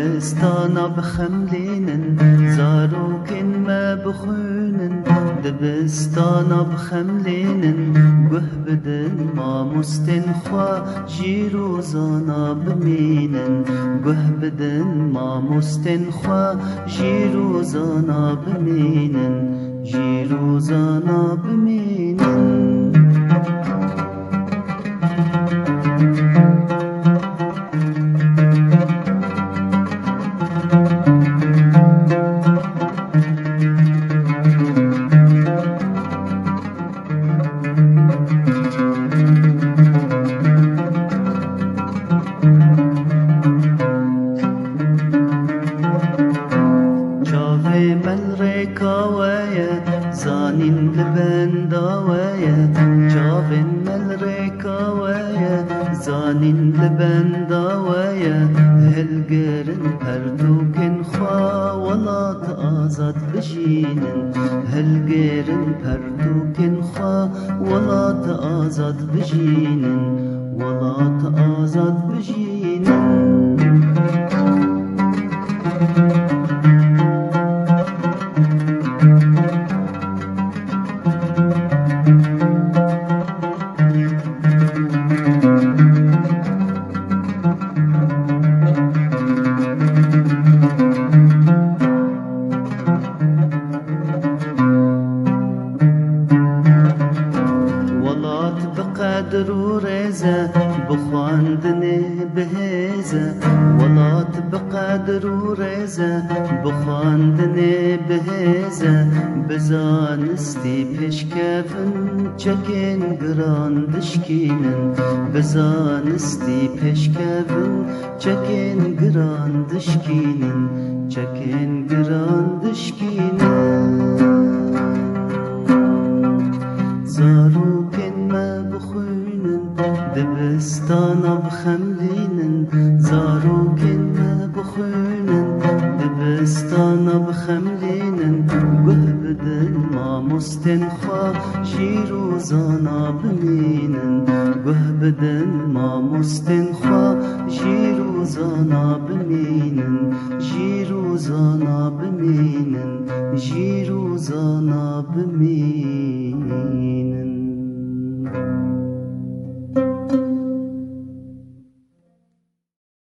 دبستانا بخملينن زاروكن ما بخونن دبستانا بخملينن قهبدن ما مستنخوا جيرو زانا بمينن قهبدن ما مستنخوا جيرو زانا بمينن جيرو زانا بمينن زانين لبن داوية جابن ملركاوية زانين لبن داوية هالقرن پردوكن خوا ولا تآزاد بجينن هالقرن پردوكن خوا ولا تآزاد بجينن ولا تآزاد بجينن بقدر ورزة بخواندني بهزة ولات بقدر ورزة بخواندني بهزة بزانستي بشكفن چكين گران دشكينن بزانستي بشكفن چكين گران دشكينن چكين گران دشكينن زاروكن ما بخونن دبستانا بخملينن زاروكن ما بخونن دبستانا بخملينن قهبدن ما مستنخوا جيرو زانا بمينن قهبدن ما مستنخوا جيرو زانا بمينن جيرو زانا بمينن جيرو زانا بمينن